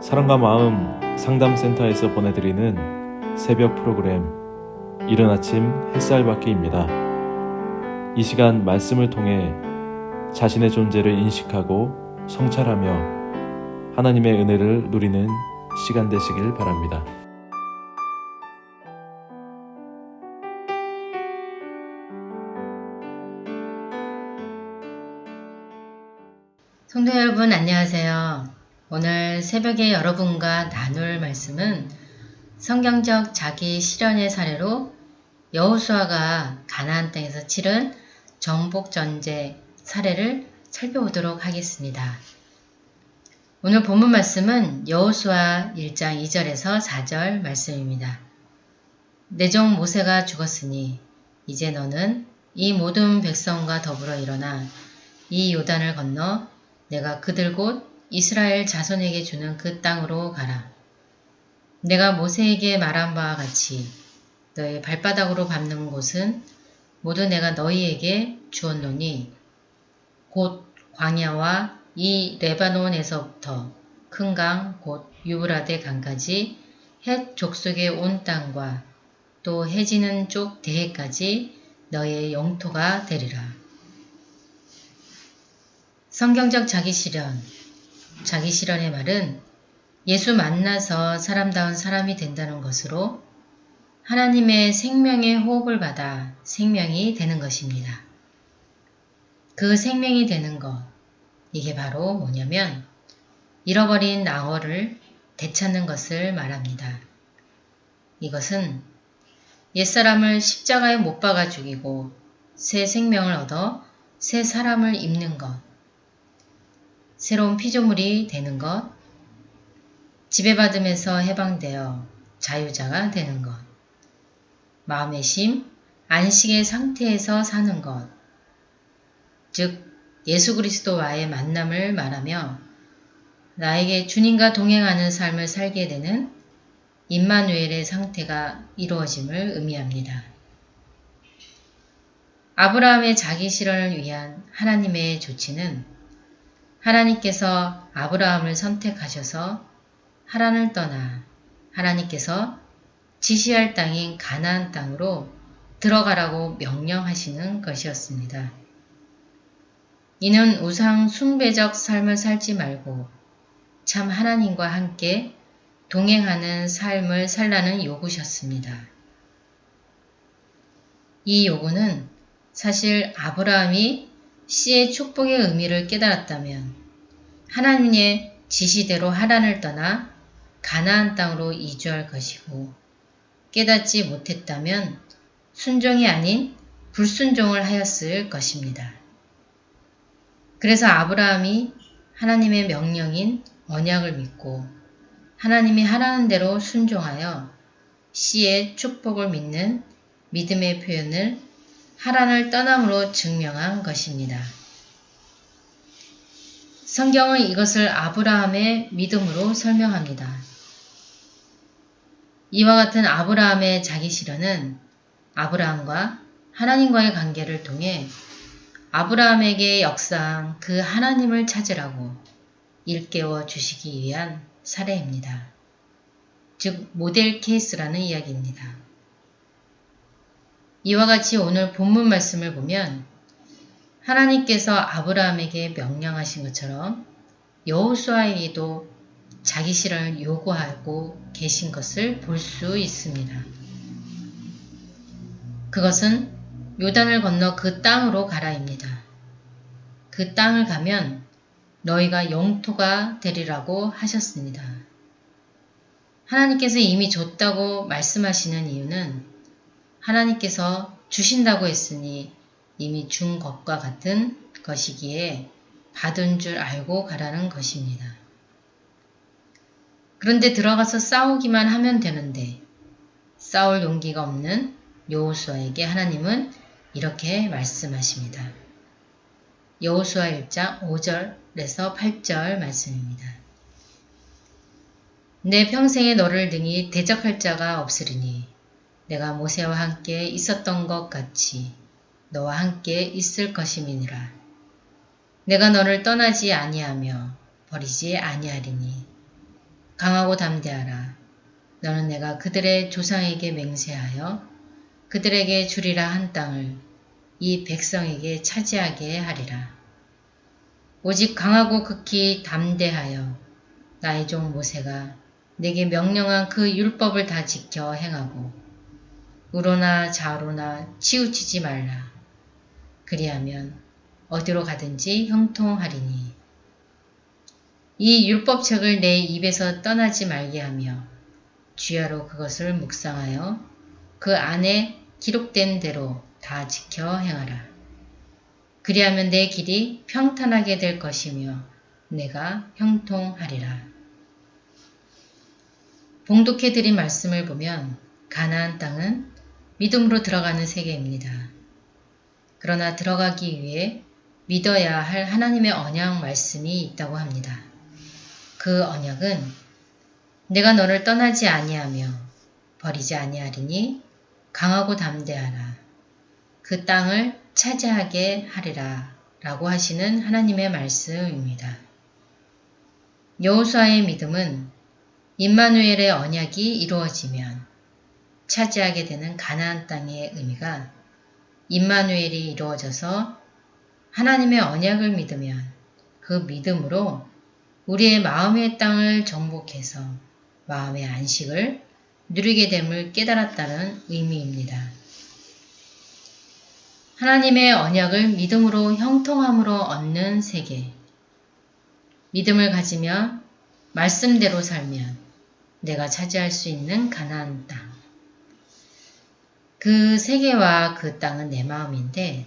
사랑과 마음 상담센터에서 보내드리는 새벽 프로그램 이른 아침 햇살받기입니다. 이 시간 말씀을 통해 자신의 존재를 인식하고 성찰하며 하나님의 은혜를 누리는 시간 되시길 바랍니다. 성도 여러분 안녕하세요. 오늘 새벽에 여러분과 나눌 말씀은 성경적 자기 실현의 사례로 여호수아가 가나안 땅에서 치른 정복전쟁 사례를 살펴보도록 하겠습니다. 오늘 본문 말씀은 여호수아 1장 2절에서 4절 말씀입니다. 내 종 모세가 죽었으니 이제 너는 이 모든 백성과 더불어 일어나 이 요단을 건너 내가 그들 곧 이스라엘 자손에게 주는 그 땅으로 가라. 내가 모세에게 말한 바와 같이 너의 발바닥으로 밟는 곳은 모두 내가 너희에게 주었노니 곧 광야와 이 레바논에서부터 큰 강 곧 유브라데 강까지 헷 족속의 온 땅과 또 해지는 쪽 대해까지 너의 영토가 되리라. 성경적 자기 실현의 말은 예수 만나서 사람다운 사람이 된다는 것으로 하나님의 생명의 호흡을 받아 생명이 되는 것입니다. 그 생명이 되는 것, 이게 바로 뭐냐면 잃어버린 나어를 되찾는 것을 말합니다. 이것은 옛사람을 십자가에 못 박아 죽이고 새 생명을 얻어 새 사람을 입는 것, 새로운 피조물이 되는 것, 지배받음에서 해방되어 자유자가 되는 것, 마음의 심, 안식의 상태에서 사는 것, 즉 예수 그리스도와의 만남을 말하며 나에게 주님과 동행하는 삶을 살게 되는 임마누엘의 상태가 이루어짐을 의미합니다. 아브라함의 자기 실현을 위한 하나님의 조치는 하나님께서 아브라함을 선택하셔서 하란을 떠나 하나님께서 지시할 땅인 가나안 땅으로 들어가라고 명령하시는 것이었습니다. 이는 우상 숭배적 삶을 살지 말고 참 하나님과 함께 동행하는 삶을 살라는 요구셨습니다. 이 요구는 사실 아브라함이 씨의 축복의 의미를 깨달았다면 하나님의 지시대로 하란을 떠나 가나안 땅으로 이주할 것이고 깨닫지 못했다면 순종이 아닌 불순종을 하였을 것입니다. 그래서 아브라함이 하나님의 명령인 언약을 믿고 하나님이 하라는 대로 순종하여 씨의 축복을 믿는 믿음의 표현을 하란을 떠남으로 증명한 것입니다. 성경은 이것을 아브라함의 믿음으로 설명합니다. 이와 같은 아브라함의 자기 실현은 아브라함과 하나님과의 관계를 통해 아브라함에게 역사한 그 하나님을 찾으라고 일깨워 주시기 위한 사례입니다. 즉 모델 케이스라는 이야기입니다. 이와 같이 오늘 본문 말씀을 보면 하나님께서 아브라함에게 명령하신 것처럼 여호수아에게도 자기 실현을 요구하고 계신 것을 볼 수 있습니다. 그것은 요단을 건너 그 땅으로 가라입니다. 그 땅을 가면 너희가 영토가 되리라고 하셨습니다. 하나님께서 이미 줬다고 말씀하시는 이유는 하나님께서 주신다고 했으니 이미 준 것과 같은 것이기에 받은 줄 알고 가라는 것입니다. 그런데 들어가서 싸우기만 하면 되는데 싸울 용기가 없는 여호수아에게 하나님은 이렇게 말씀하십니다. 여호수아 1장 5절에서 8절 말씀입니다. 내 평생에 너를 능히 대적할 자가 없으리니 내가 모세와 함께 있었던 것 같이 너와 함께 있을 것임이니라. 내가 너를 떠나지 아니하며 버리지 아니하리니 강하고 담대하라. 너는 내가 그들의 조상에게 맹세하여 그들에게 주리라 한 땅을 이 백성에게 차지하게 하리라. 오직 강하고 극히 담대하여 나의 종 모세가 내게 명령한 그 율법을 다 지켜 행하고 우로나 좌로나 치우치지 말라. 그리하면 어디로 가든지 형통하리니 이 율법책을 내 입에서 떠나지 말게 하며 주야로 그것을 묵상하여 그 안에 기록된 대로 다 지켜 행하라. 그리하면 내 길이 평탄하게 될 것이며 내가 형통하리라. 봉독해 드린 말씀을 보면 가나안 땅은 믿음으로 들어가는 세계입니다. 그러나 들어가기 위해 믿어야 할 하나님의 언약 말씀이 있다고 합니다. 그 언약은 내가 너를 떠나지 아니하며 버리지 아니하리니 강하고 담대하라. 그 땅을 차지하게 하리라 라고 하시는 하나님의 말씀입니다. 여호수아의 믿음은 임마누엘의 언약이 이루어지면 차지하게 되는 가나안 땅의 의미가 임마누엘이 이루어져서 하나님의 언약을 믿으면 그 믿음으로 우리의 마음의 땅을 정복해서 마음의 안식을 누리게 됨을 깨달았다는 의미입니다. 하나님의 언약을 믿음으로 형통함으로 얻는 세계. 믿음을 가지며 말씀대로 살면 내가 차지할 수 있는 가나안 땅. 그 세계와 그 땅은 내 마음인데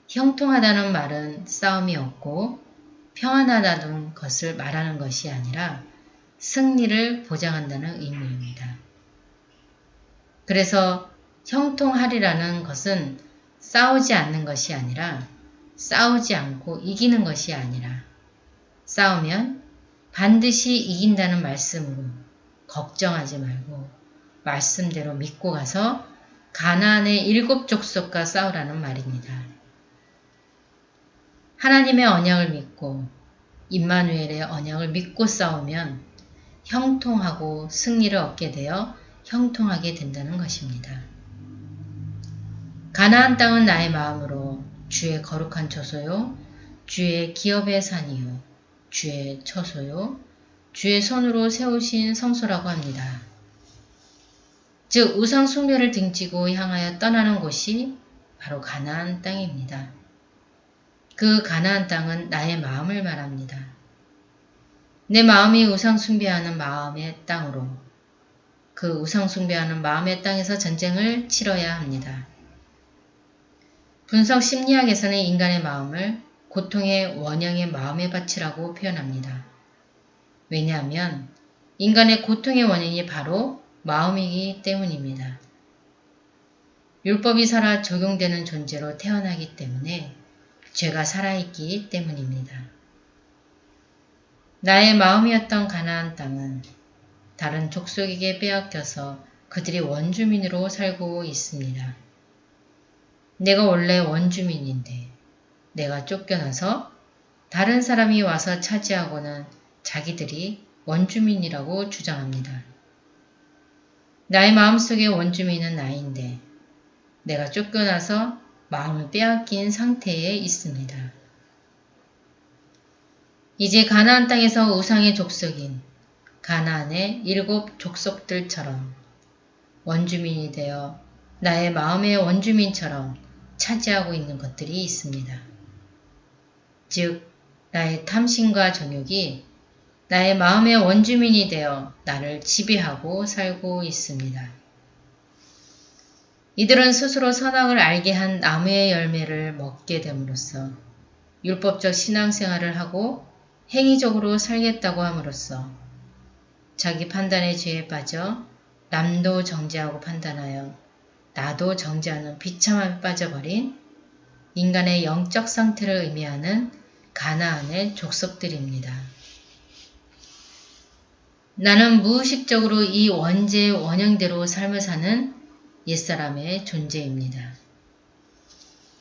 형통하다는 말은 싸움이 없고 평안하다는 것을 말하는 것이 아니라 승리를 보장한다는 의미입니다. 그래서 형통하리라는 것은 싸우지 않는 것이 아니라 싸우지 않고 이기는 것이 아니라 싸우면 반드시 이긴다는 말씀으로 걱정하지 말고 말씀대로 믿고 가서 가나안의 7 족속과 싸우라는 말입니다. 하나님의 언약을 믿고 임마누엘의 언약을 믿고 싸우면 형통하고 승리를 얻게 되어 형통하게 된다는 것입니다. 가나안 땅은 나의 마음으로 주의 거룩한 처소요, 주의 기업의 산이요, 주의 처소요, 주의 손으로 세우신 성소라고 합니다. 즉 우상 숭배를 등지고 향하여 떠나는 곳이 바로 가나안 땅입니다. 그 가나안 땅은 나의 마음을 말합니다. 내 마음이 우상 숭배하는 마음의 땅으로 그 우상 숭배하는 마음의 땅에서 전쟁을 치러야 합니다. 분석 심리학에서는 인간의 마음을 고통의 원형의 마음의 밭이라고 표현합니다. 왜냐하면 인간의 고통의 원인이 바로 마음이기 때문입니다. 율법이 살아 적용되는 존재로 태어나기 때문에 죄가 살아있기 때문입니다. 나의 마음이었던 가나안 땅은 다른 족속에게 빼앗겨서 그들이 원주민으로 살고 있습니다. 내가 원래 원주민인데 내가 쫓겨나서 다른 사람이 와서 차지하고는 자기들이 원주민이라고 주장합니다. 나의 마음속의 원주민은 나인데 내가 쫓겨나서 마음을 빼앗긴 상태에 있습니다. 이제 가나안 땅에서 우상의 족속인 가나안의 7 족속들처럼 원주민이 되어 나의 마음의 원주민처럼 차지하고 있는 것들이 있습니다. 즉 나의 탐심과 정욕이 나의 마음의 원주민이 되어 나를 지배하고 살고 있습니다. 이들은 스스로 선악을 알게 한 나무의 열매를 먹게 됨으로써 율법적 신앙생활을 하고 행위적으로 살겠다고 함으로써 자기 판단의 죄에 빠져 남도 정죄하고 판단하여 나도 정죄하는 비참함에 빠져버린 인간의 영적 상태를 의미하는 가나안의 족속들입니다. 나는 무의식적으로 이 원죄의 원형대로 삶을 사는 옛사람의 존재입니다.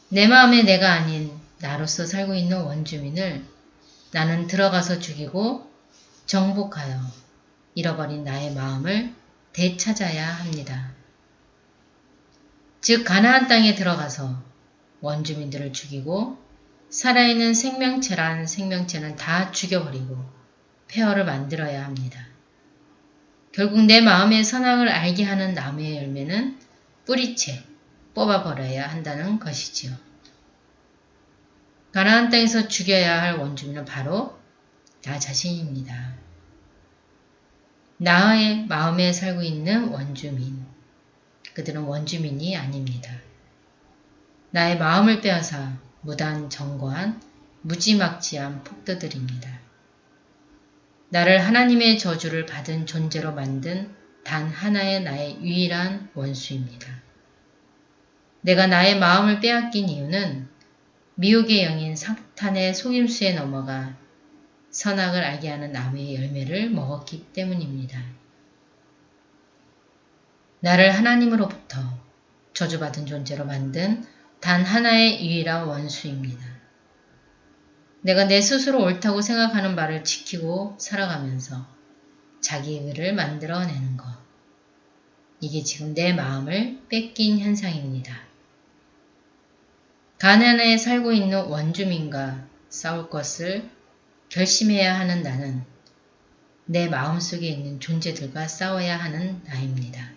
내 마음에 내가 아닌 나로서 살고 있는 원주민을 나는 들어가서 죽이고 정복하여 잃어버린 나의 마음을 되찾아야 합니다. 즉 가나안 땅에 들어가서 원주민들을 죽이고 살아있는 생명체란 생명체는 다 죽여버리고 폐허를 만들어야 합니다. 결국 내 마음의 선악을 알게 하는 나무의 열매는 뿌리채 뽑아버려야 한다는 것이지요. 가나안 땅에서 죽여야 할 원주민은 바로 나 자신입니다. 나의 마음에 살고 있는 원주민, 그들은 원주민이 아닙니다. 나의 마음을 빼앗아 무단 점거한 무지막지한 폭도들입니다. 나를 하나님의 저주를 받은 존재로 만든 단 하나의 나의 유일한 원수입니다. 내가 나의 마음을 빼앗긴 이유는 미혹의 영인 사탄의 속임수에 넘어가 선악을 알게 하는 나무의 열매를 먹었기 때문입니다. 나를 하나님으로부터 저주받은 존재로 만든 단 하나의 유일한 원수입니다. 내가 내 스스로 옳다고 생각하는 바를 지키고 살아가면서 자기 의를 만들어내는 것. 이게 지금 내 마음을 뺏긴 현상입니다. 가나안에 살고 있는 원주민과 싸울 것을 결심해야 하는 나는 내 마음속에 있는 존재들과 싸워야 하는 나입니다.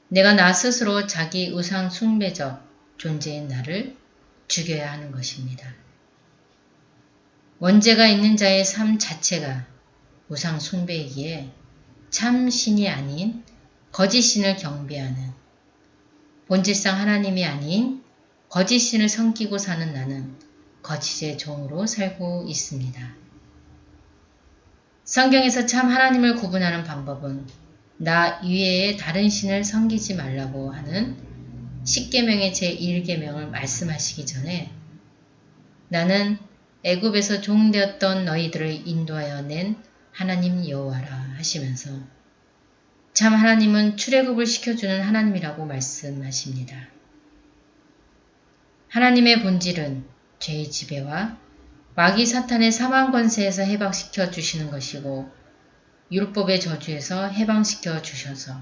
내가 나 스스로 자기 우상 숭배적 존재인 나를 죽여야 하는 것입니다. 원죄가 있는 자의 삶 자체가 우상 숭배이기에 참 신이 아닌 거짓 신을 경배하는, 본질상 하나님이 아닌 거짓 신을 섬기고 사는 나는 거짓의 종으로 살고 있습니다. 성경에서 참 하나님을 구분하는 방법은 나 이외에 다른 신을 섬기지 말라고 하는 십계명의 제1계명을 말씀하시기 전에 나는 애굽에서 종되었던 너희들을 인도하여 낸 하나님 여호와라 하시면서 참 하나님은 출애굽을 시켜주는 하나님이라고 말씀하십니다. 하나님의 본질은 죄의 지배와 마귀 사탄의 사망 권세에서 해방시켜 주시는 것이고 율법의 저주에서 해방시켜 주셔서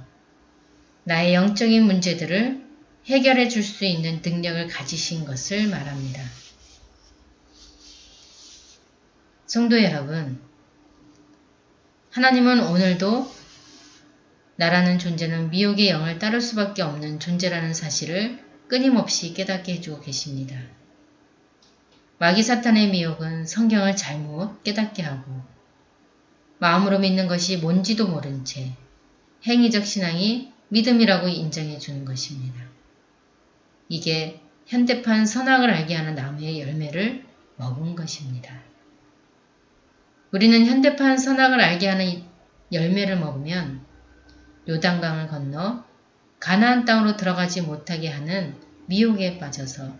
나의 영적인 문제들을 해결해 줄 수 있는 능력을 가지신 것을 말합니다. 성도 여러분, 하나님은 오늘도 나라는 존재는 미혹의 영을 따를 수밖에 없는 존재라는 사실을 끊임없이 깨닫게 해주고 계십니다. 마귀 사탄의 미혹은 성경을 잘못 깨닫게 하고 마음으로 믿는 것이 뭔지도 모른 채 행위적 신앙이 믿음이라고 인정해 주는 것입니다. 이게 현대판 선악을 알게 하는 나무의 열매를 먹은 것입니다. 우리는 현대판 선악을 알게 하는 열매를 먹으면 요단강을 건너 가나안 땅으로 들어가지 못하게 하는 미혹에 빠져서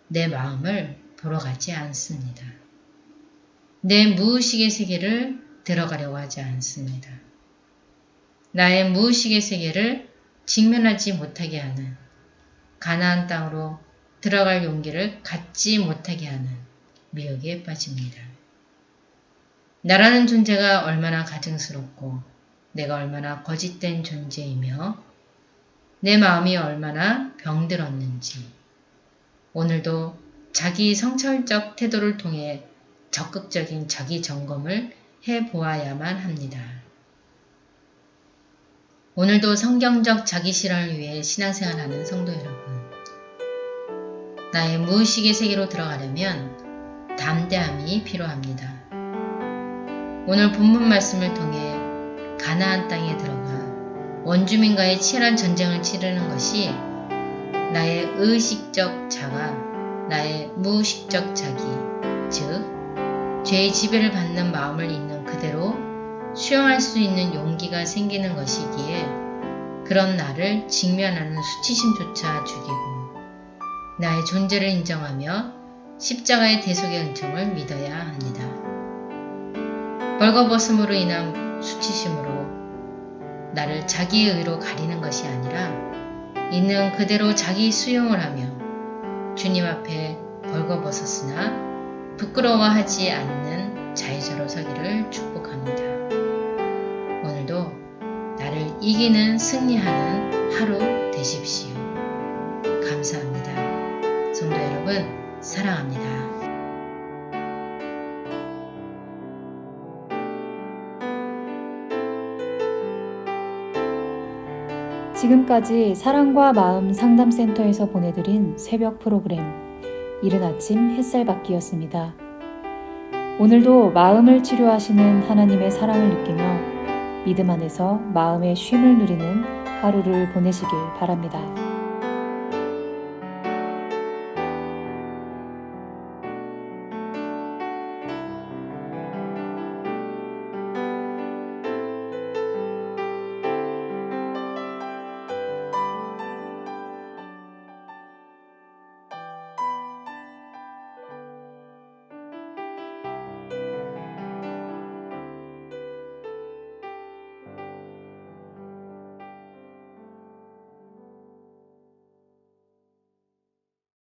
내 마음을 보러 가지 않습니다. 내 무의식의 세계를 들어가려고 하지 않습니다. 나의 무의식의 세계를 직면하지 못하게 하는 가나안 땅으로 들어갈 용기를 갖지 못하게 하는 미혹에 빠집니다. 나라는 존재가 얼마나 가증스럽고 내가 얼마나 거짓된 존재이며 내 마음이 얼마나 병들었는지 오늘도 자기 성찰적 태도를 통해 적극적인 자기 점검을 해보아야만 합니다. 오늘도 성경적 자기 실현을 위해 신앙생활하는 성도 여러분, 나의 무의식의 세계로 들어가려면 담대함이 필요합니다. 오늘 본문 말씀을 통해 가나안 땅에 들어가 원주민과의 치열한 전쟁을 치르는 것이 나의 의식적 자가 나의 무의식적 자기, 즉 죄의 지배를 받는 마음을 있는 그대로 수용할 수 있는 용기가 생기는 것이기에 그런 나를 직면하는 수치심조차 죽이고 나의 존재를 인정하며 십자가의 대속의 은총을 믿어야 합니다. 벌거벗음으로 인한 수치심으로 나를 자기의 의로 가리는 것이 아니라 있는 그대로 자기 수용을 하며 주님 앞에 벌거벗었으나 부끄러워하지 않는 자유자로 서기를 축복합니다. 오늘도 나를 이기는 승리하는 하루 되십시오. 감사합니다. 성도 여러분, 사랑합니다. 지금까지 사랑과 마음 상담센터에서 보내드린 새벽 프로그램 이른 아침 햇살받기였습니다. 오늘도 마음을 치료하시는 하나님의 사랑을 느끼며 믿음 안에서 마음의 쉼을 누리는 하루를 보내시길 바랍니다.